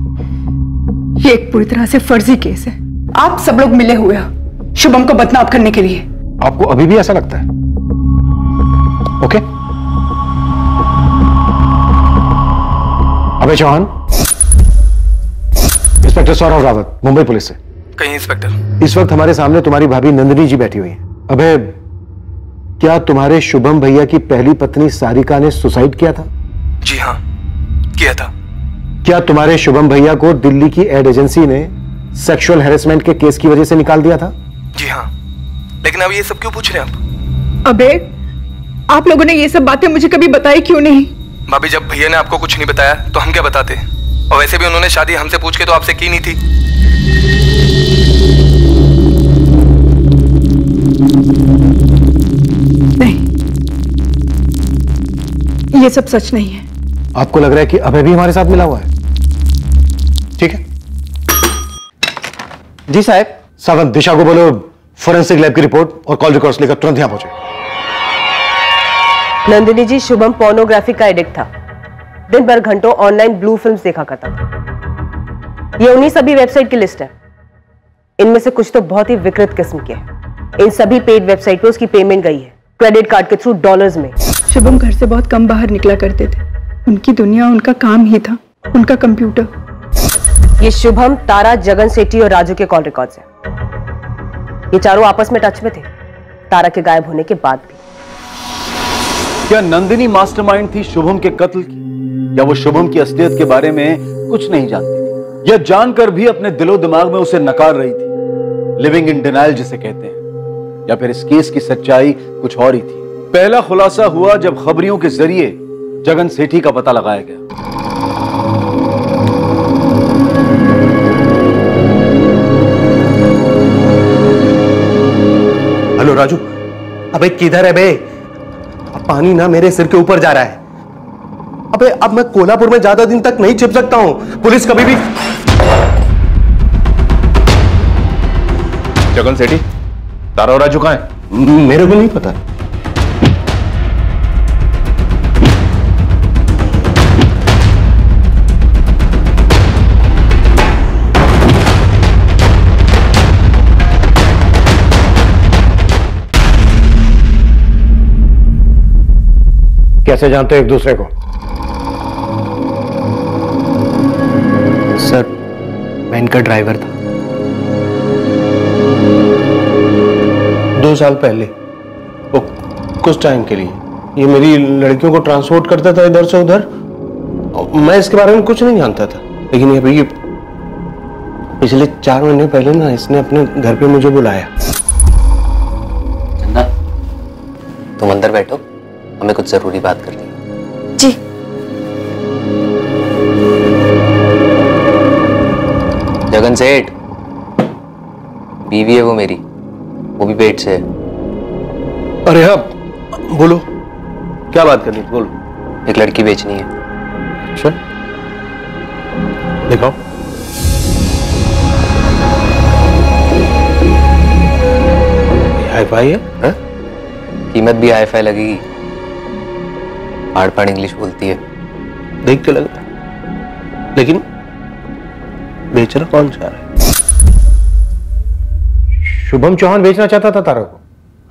Speaker 2: ये एक पूरी तरह से फर्जी केस है। आप सब लोग मिले हुए हो शुभम को बदनाम करने के लिए।
Speaker 14: आपको अभी भी ऐसा लगता है? ओके? अबे चौहान, इंस्पेक्टर सौरभ रावत, मुंबई पुलिस से।
Speaker 9: कहीं इंस्पेक्टर?
Speaker 3: इस वक्त हमारे सामने तुम्हारी भाभी नंदिनी जी बैठी हुई है। अबे, क्या तुम्हारे शुभम भैया की पहली पत्नी सारिका ने सुसाइड किया था?
Speaker 9: जी हाँ, किया था।
Speaker 3: क्या तुम्हारे शुभम भैया को दिल्ली की एड एजेंसी ने सेक्सुअल हैरेसमेंट के केस की वजह से निकाल दिया था?
Speaker 9: जी हाँ, लेकिन अब ये सब क्यों पूछ रहे हैं आप?
Speaker 2: अबे, आप लोगों ने ये सब बातें मुझे कभी बताई क्यों नहीं?
Speaker 9: भाभी, जब भैया ने आपको कुछ नहीं बताया तो हम क्या बताते? और वैसे भी उन्होंने शादी हमसे पूछ के तो आपसे की नहीं थी।
Speaker 2: नहीं, ये सब सच नहीं है।
Speaker 3: आपको लग रहा है कि अभय भी हमारे साथ मिला हुआ है? ठीक है जी साहब। सावंत, दिशा को बोलो फोरेंसिक लैब की रिपोर्ट और कॉल रिकॉर्ड्स लेकर तुरंत यहां पहुंचे।
Speaker 4: नंदिनी जी, शुभम पोर्नोग्राफी का एडिक्ट था। दिन भर घंटों ऑनलाइन ब्लू फिल्म्स देखा करता था। ये उन्हीं सभी वेबसाइट की लिस्ट है। इनमें से कुछ तो बहुत ही विकृत किस्म के हैं। इन सभी पेड वेबसाइट पे उसकी पेमेंट गई है, क्रेडिट कार्ड के थ्रू डॉलर्स में।
Speaker 2: शुभम घर से बहुत कम बाहर निकला करते थे। उनकी दुनिया उनका काम ही था, उनका कंप्यूटर।
Speaker 4: ये शुभम, तारा, जगन सेठी और राजू के कॉल रिकॉर्ड्स हैं। ये चारों आपस में टच में थे, तारा के गायब होने के बाद भी।
Speaker 10: क्या नंदिनी मास्टरमाइंड थी शुभम के कत्ल की, या वो शुभम की असलियत के बारे में कुछ नहीं जानती थी, या जानकर भी अपने दिलो दिमाग में उसे नकार रही थी, लिविंग इन डिनायल जिसे कहते हैं, या फिर इस केस की सच्चाई कुछ और ही थी? पहला खुलासा हुआ जब खबरियों के जरिए जगन सेठी का पता लगाया गया।
Speaker 3: हेलो राजू, अबे किधर है बे? अब पानी ना मेरे सिर के ऊपर जा रहा है। अबे अब मैं कोल्हापुर में ज्यादा दिन तक नहीं छिप सकता हूं, पुलिस कभी भी।
Speaker 6: जगन सेठी, तारा और राजू कहां है?
Speaker 3: मेरे को नहीं पता।
Speaker 14: कैसे जानते हो एक दूसरे को?
Speaker 9: सर, मैं इनका ड्राइवर था।
Speaker 3: 2 साल पहले, वो कुछ टाइम के लिए ये मेरी लड़कियों को ट्रांसपोर्ट करता था इधर से उधर। मैं इसके बारे में कुछ नहीं जानता था, लेकिन ये पिछले 4 महीने पहले ना इसने अपने घर पे मुझे बुलाया।
Speaker 9: चंदा, तुम अंदर बैठो, हमें कुछ जरूरी बात करनी है।
Speaker 15: जी।
Speaker 9: जगन सेठ, बीवी है वो मेरी, वो भी पेट से है।
Speaker 3: अरे हाँ, बोलो क्या बात करनी है, बोलो।
Speaker 9: एक लड़की बेचनी है।
Speaker 3: अच्छा, दिखाओ। हाई फाई है?
Speaker 9: कीमत भी हाई फाई लगेगी। हार्ड पार्ड इंग्लिश बोलती है।
Speaker 3: देख के लग रहा है, लेकिन बेचना कौन चाह रहा है?
Speaker 14: शुभम चौहान बेचना चाहता था तारा को?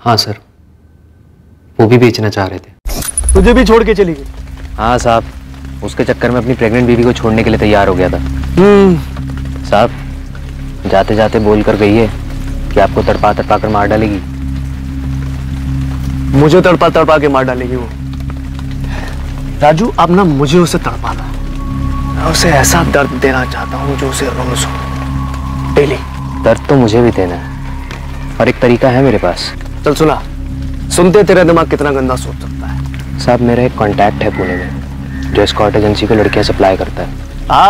Speaker 9: हाँ सर, वो भी बेचना चाह रहे थे।
Speaker 14: तुझे भी छोड़ के चली गई?
Speaker 9: हाँ साहब, उसके चक्कर में अपनी प्रेग्नेंट बीवी को छोड़ने के लिए तैयार हो गया था। साहब, जाते जाते बोल कर गई है कि आपको तड़पा तड़पा कर मार डालेगी। मुझे तड़पा तड़पा के मार डालेगी वो।
Speaker 17: राजू, अब ना मुझे उसे तड़पाना है। मैं उसे ऐसा दर्द देना चाहता हूँ जो उसे रोज हो, डेली।
Speaker 9: दर्द तो मुझे भी देना है, और एक तरीका है मेरे पास।
Speaker 17: चल सुना, सुनते तेरा दिमाग कितना गंदा सोच सकता है।
Speaker 9: साहब, मेरा एक कांटेक्ट है पुणे में जो एस्कॉर्ट एजेंसी को लड़कियां सप्लाई करता है।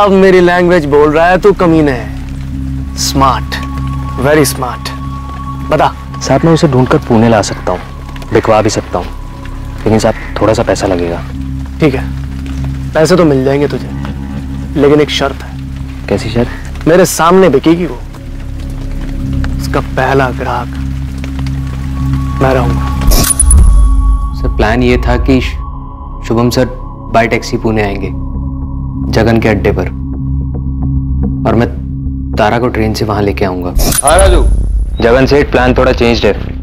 Speaker 17: अब मेरी लैंग्वेज बोल रहा है तू कमीने है। Smart, very smart. बता।
Speaker 9: साहब, मैं उसे ढूंढकर पुणे ला सकता हूँ, बिकवा भी सकता हूँ, लेकिन साहब थोड़ा सा पैसा लगेगा।
Speaker 17: ठीक है, पैसे तो मिल जाएंगे तुझे, लेकिन एक शर्त है।
Speaker 9: कैसी शर्त?
Speaker 17: मेरे सामने बिकेगी वो। उसका पहला ग्राहक मैं रहूंगा।
Speaker 9: सर, प्लान ये था कि Shubham sir bye taxi Pune आएंगे जगन के अड्डे पर, और मैं तारा को ट्रेन से वहां लेके आऊंगा।
Speaker 3: हाँ राजू।
Speaker 9: जगन सेठ, प्लान थोड़ा चेंज्ड है।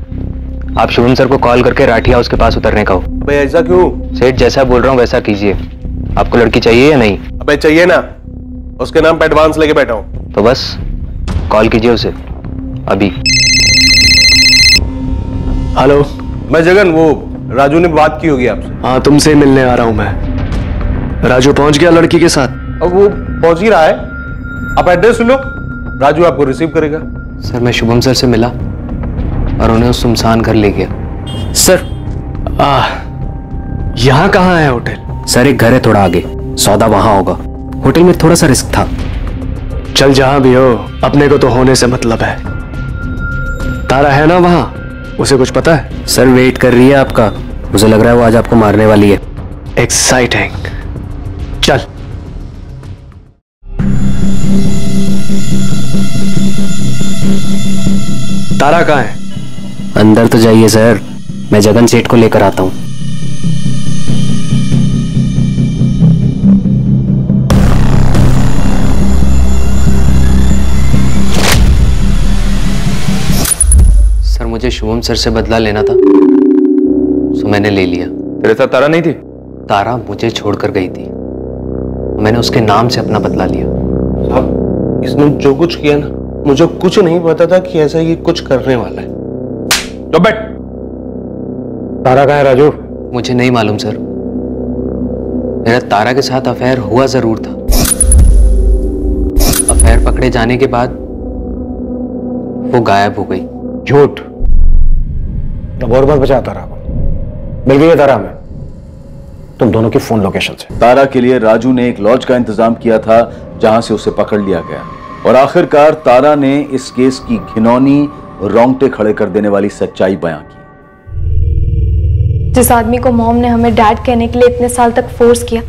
Speaker 9: आप शुभम सर को कॉल करके राठी हाउस के पास उतरने का हो।
Speaker 3: भाई ऐसा क्यों?
Speaker 9: सेठ, जैसा बोल रहा हूँ वैसा कीजिए। आपको लड़की चाहिए या नहीं?
Speaker 3: अबे चाहिए ना, उसके नाम पे एडवांस लेके बैठा हूँ।
Speaker 9: तो बस कॉल कीजिए उसे अभी।
Speaker 17: हेलो,
Speaker 3: मैं जगन, वो राजू ने बात की होगी आपसे।
Speaker 17: हाँ, तुमसे मिलने आ रहा हूं मैं। राजू पहुंच गया लड़की के साथ?
Speaker 3: अब वो पहुंच ही रहा है, आप एड्रेस लो, राजू आपको रिसीव करेगा।
Speaker 9: सर, मैं शुभम सर से मिला और उन्हें उस सुनसान घर ले गया।
Speaker 17: सर, यहाँ कहाँ है होटल?
Speaker 9: सर, एक घर है थोड़ा आगे, सौदा वहां होगा। होटल में थोड़ा सा रिस्क था।
Speaker 17: चल जहां भी हो, अपने को तो होने से मतलब है। तारा है ना वहां? उसे कुछ पता है?
Speaker 9: सर, वेट कर रही है आपका। उसे लग रहा है वो आज आपको मारने वाली है।
Speaker 17: एक्साइटिंग। चल। तारा कहाँ है?
Speaker 9: अंदर तो जाइए सर, मैं जगन सेठ को लेकर आता हूँ। मुझे शुभम सर से बदला लेना था, तो मैंने ले लिया।
Speaker 6: तेरे साथ तारा नहीं थी?
Speaker 9: तारा मुझे छोड़कर गई थी, मैंने उसके नाम से अपना बदला लिया।
Speaker 3: साहब, इसने जो कुछ किया ना, मुझे कुछ नहीं पता था कि ऐसा ये कुछ करने वाला है।
Speaker 6: तो बैठ।
Speaker 14: तारा कहाँ है राजू?
Speaker 9: मुझे नहीं मालूम सर, मेरा तारा के साथ अफेयर हुआ जरूर था। अफेयर पकड़े जाने के बाद वो गायब हो गई।
Speaker 14: झूठ। अब और बात बचा तारा को। मिल गई है तारा हमें तुम दोनों की फोन लोकेशन से।
Speaker 10: तारा के लिए राजू ने एक लॉज का इंतजाम किया था जहां से उसे पकड़ लिया गया, और आखिरकार तारा ने इस केस की घिनौनी रोंगटे खड़े कर देने वाली सच्चाई बयां की।
Speaker 15: जिस आदमी को मॉम ने हमें डैड कहने के लिए इतने साल तक फोर्स किया,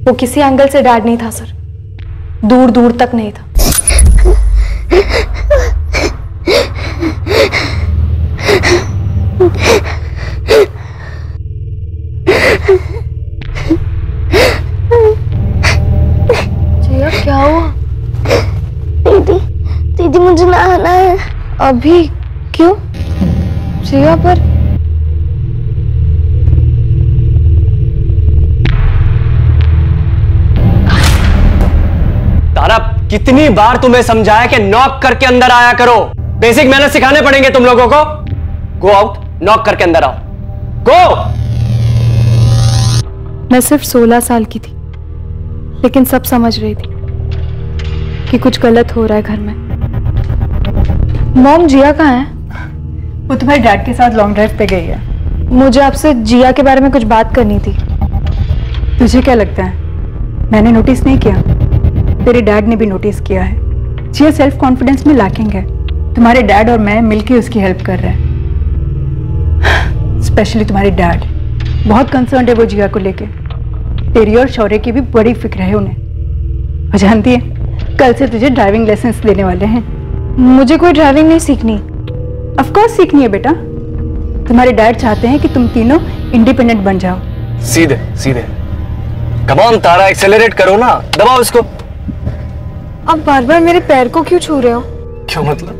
Speaker 15: वो किसी एंगल से डैड नहीं था सर, दूर दूर तक नहीं था।
Speaker 13: जिया क्या हुआ? दीदी दीदी मुझे नहाना है।
Speaker 15: अभी? क्यों जिया? पर
Speaker 17: तारा, कितनी बार तुम्हें समझाया कि नॉक करके अंदर आया करो। बेसिक मैनर्स सिखाने पड़ेंगे तुम लोगों को। गो आउट, नॉक करके अंदर आओ। गो।
Speaker 15: मैं सिर्फ 16 साल की थी, लेकिन सब समझ रही थी कि कुछ गलत हो रहा है घर में। मॉम, जिया कहाँ है?
Speaker 2: वो तुम्हारे डैड के साथ लॉन्ग ड्राइव पे गई है।
Speaker 15: मुझे आपसे जिया के बारे में कुछ बात करनी थी।
Speaker 2: तुझे क्या लगता है मैंने नोटिस नहीं किया? तेरे डैड ने भी नोटिस किया है। जिया सेल्फ कॉन्फिडेंस में लैकिंग है। तुम्हारे डैड और मैं मिलके उसकी हेल्प कर रहे हैं। स्पेशली तुम्हारे डैड बहुत कंसर्न है वो जिया को लेके। तेरी और शौर्य की भी बड़ी फिक्र है उन्हें। वो जानती है कल से तुझे ड्राइविंग लाइसेंस देने वाले हैं।
Speaker 15: मुझे कोई ड्राइविंग नहीं सीखनी।
Speaker 2: ऑफ कोर्स सीखनी है बेटा। तुम्हारे डैड चाहते हैं कि तुम तीनों इंडिपेंडेंट बन जाओ।
Speaker 17: सीधे सीधे। कम ऑन तारा, एक्सेलरेट करो ना, दबाओ इसको।
Speaker 15: अब बार बार मेरे पैर को क्यों छू रहे हो?
Speaker 17: क्यों मतलब?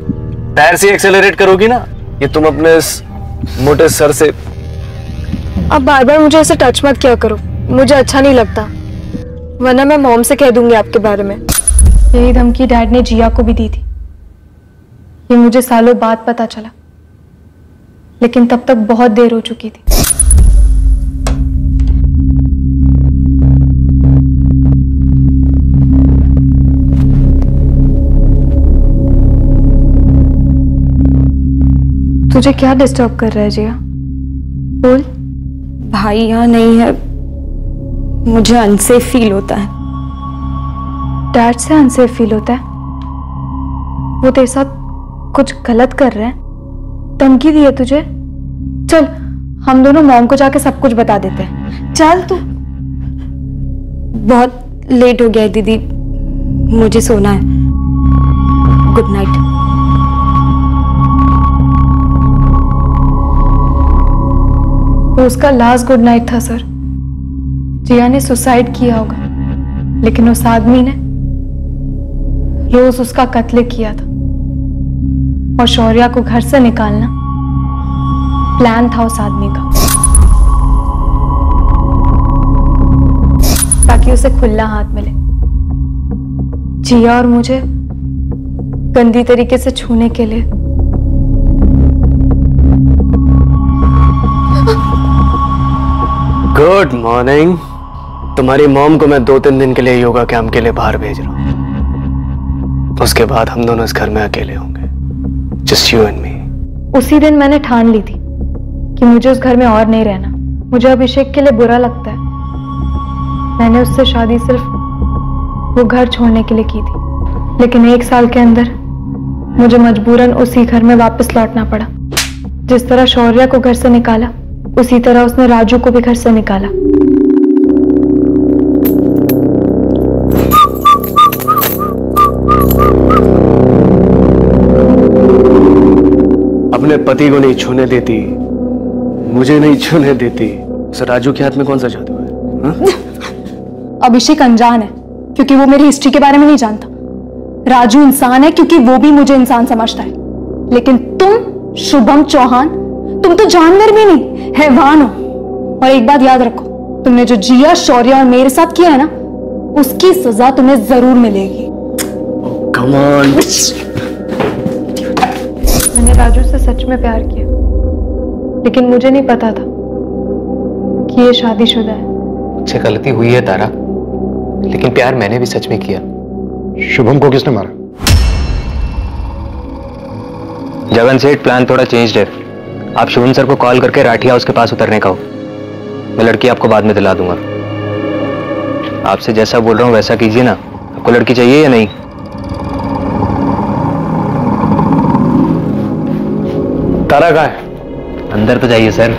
Speaker 17: पैर से एक्सेलरेट करोगी ना, ये तुम अपने इस मोटे सर से।
Speaker 15: अब बार बार मुझे ऐसे टच मत किया करो, मुझे अच्छा नहीं लगता, वरना मैं मॉम से कह दूंगी आपके बारे में। यही धमकी डैड ने जिया को भी दी थी। ये मुझे सालों बाद पता चला, लेकिन तब तक बहुत देर हो चुकी थी। तुझे क्या डिस्टर्ब कर रहा है जिया? बोल।
Speaker 11: भाई यहाँ नहीं है, मुझे अनसेफ फील होता है।
Speaker 15: डैड से अनसेफ फील होता है? वो तेरे साथ कुछ गलत कर रहे हैं? धमकी दी है तुझे? चल हम दोनों मॉम को जाके सब कुछ बता देते हैं। चल तू।
Speaker 11: बहुत लेट हो गया है दीदी, मुझे सोना है। Good night.
Speaker 15: वो उसका लास्ट गुड नाइट था सर। जिया ने सुसाइड किया होगा, लेकिन उस आदमी ने रोज उसका कत्ल किया था, और शौर्या को घर से निकालना प्लान था उस आदमी का, ताकि उसे खुला हाथ मिले, जिया और मुझे गंदी तरीके से छूने के लिए।
Speaker 17: Good morning. तुम्हारी मॉम को मैं 2-3 दिन के लिए योगा कैंप के लिए बाहर भेज रहा हूँ। उसके बाद हम दोनों इस घर में अकेले होंगे, जस्ट यू एंड मी।
Speaker 15: उसी दिन मैंने ठान ली थी कि मुझे उस घर में और नहीं रहना। मुझे अभिषेक के लिए बुरा लगता है। मैंने उससे शादी सिर्फ वो घर छोड़ने के लिए की थी, लेकिन 1 साल के अंदर मुझे मजबूरन उसी घर में वापस लौटना पड़ा। जिस तरह शौर्या को घर से निकाला, उसी तरह उसने राजू को भी घर से निकाला।
Speaker 17: अपने पति को नहीं छूने देती, मुझे नहीं छूने देती। उस राजू के हाथ में कौन सा जादू है?
Speaker 15: अभिषेक अनजान है क्योंकि वो मेरी हिस्ट्री के बारे में नहीं जानता। राजू इंसान है क्योंकि वो भी मुझे इंसान समझता है। लेकिन तुम शुभम चौहान, तुम तो जानवर भी नहीं, हैवान हो। और एक बात याद रखो, तुमने जो जिया, शौर्य और मेरे साथ किया है ना, उसकी सजा तुम्हें जरूर मिलेगी।
Speaker 17: Come on.
Speaker 15: मैंने राजू से सच में प्यार किया, लेकिन मुझे नहीं पता था कि ये शादीशुदा है।
Speaker 18: मुझसे गलती हुई है तारा, लेकिन प्यार मैंने भी सच में किया।
Speaker 14: शुभम को किसने मारा?
Speaker 18: जगन सेठ, प्लान थोड़ा चेंज्ड है। आप शुभम सर को कॉल करके राठी हाउस के पास उतरने का हो। मैं लड़की आपको बाद में दिला दूंगा। आपसे जैसा बोल रहा हूं वैसा कीजिए ना। आपको लड़की चाहिए या नहीं?
Speaker 14: तारा कहाँ है?
Speaker 18: अंदर तो जाइए सर।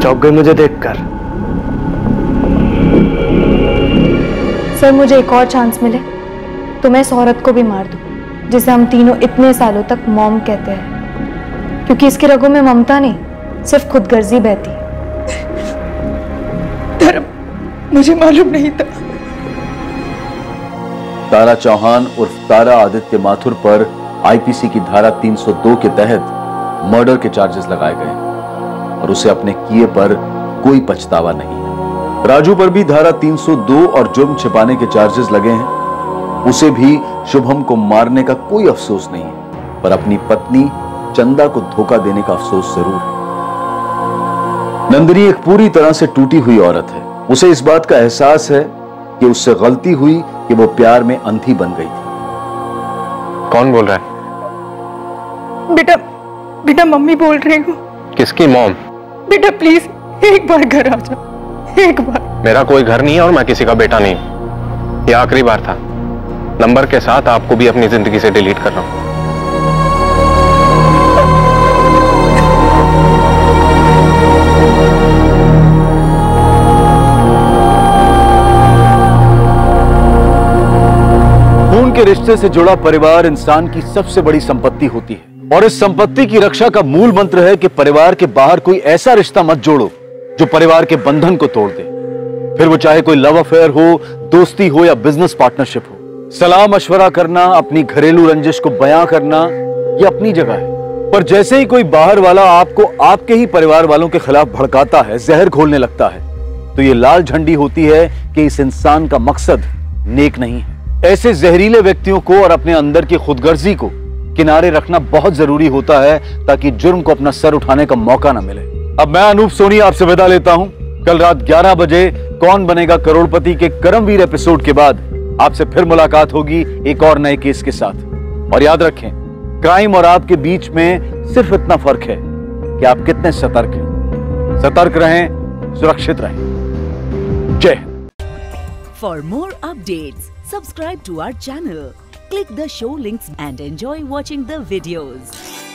Speaker 17: चौंक गई मुझे देखकर।
Speaker 15: सर, मुझे एक और चांस मिले तो मैं इस औरत को भी मार दूं, जिसे हम तीनों इतने सालों तक मॉम कहते हैं, क्योंकि इसके रगों में ममता नहीं, सिर्फ खुदगर्जी बहती है।
Speaker 2: धर्म, मुझे मालूम नहीं था।
Speaker 10: तारा चौहान उर्फ तारा आदित्य माथुर पर आईपीसी की धारा 302 के तहत मर्डर के चार्जेस लगाए गए और उसे अपने किए पर कोई पछतावा नहीं है। राजू पर भी धारा 302 और जुर्म छिपाने के चार्जेस लगे हैं। उसे भी शुभम को मारने का कोई अफसोस नहीं है, पर अपनी पत्नी चंदा को धोखा देने का अफसोस जरूर है। नंदिनी एक पूरी तरह से टूटी हुई औरत है। उसे इस बात का एहसास है कि उससे गलती हुई कि वो प्यार में अंधी बन गई थी।
Speaker 12: कौन बोल रहा है?
Speaker 2: बेटा, बेटा मम्मी बोल रही हूँ।
Speaker 12: किसकी मॉम?
Speaker 2: बेटा प्लीज एक बार घर आ जाओ, एक बार।
Speaker 12: मेरा कोई घर नहीं है और मैं किसी का बेटा नहीं हूं। यह आखिरी बार था। नंबर के साथ आपको भी अपनी जिंदगी से डिलीट कर रहा हूं।
Speaker 10: खून के रिश्ते से जुड़ा परिवार इंसान की सबसे बड़ी संपत्ति होती है, और इस संपत्ति की रक्षा का मूल मंत्र है कि परिवार के बाहर कोई ऐसा रिश्ता मत जोड़ो जो परिवार के बंधन को तोड़ दे। फिर वो चाहे कोई लव अफेयर हो, दोस्ती हो या बिजनेस पार्टनरशिप हो। सलाह मशवरा करना, अपनी घरेलू रंजिश को बयां करना, ये अपनी जगह है, पर जैसे ही कोई बाहर वाला आपको आपके ही परिवार वालों के खिलाफ भड़काता है, जहर घोलने लगता है, तो ये लाल झंडी होती है कि इस इंसान का मकसद नेक नहीं है। ऐसे जहरीले व्यक्तियों को और अपने अंदर की खुदगर्जी को किनारे रखना बहुत जरूरी होता है, ताकि जुर्म को अपना सर उठाने का मौका ना मिले। अब मैं अनूप सोनी आपसे विदा लेता हूं। कल रात 11 बजे कौन बनेगा करोड़पति के करमवीर एपिसोड के बाद आपसे फिर मुलाकात होगी एक और नए केस के साथ। और याद रखें, क्राइम और आपके बीच में सिर्फ इतना फर्क है कि आप कितने सतर्क हैं। सतर्क रहें, सुरक्षित रहें। जय Hind.
Speaker 1: For more updates, subscribe to our channel, click the show links and enjoy watching the videos.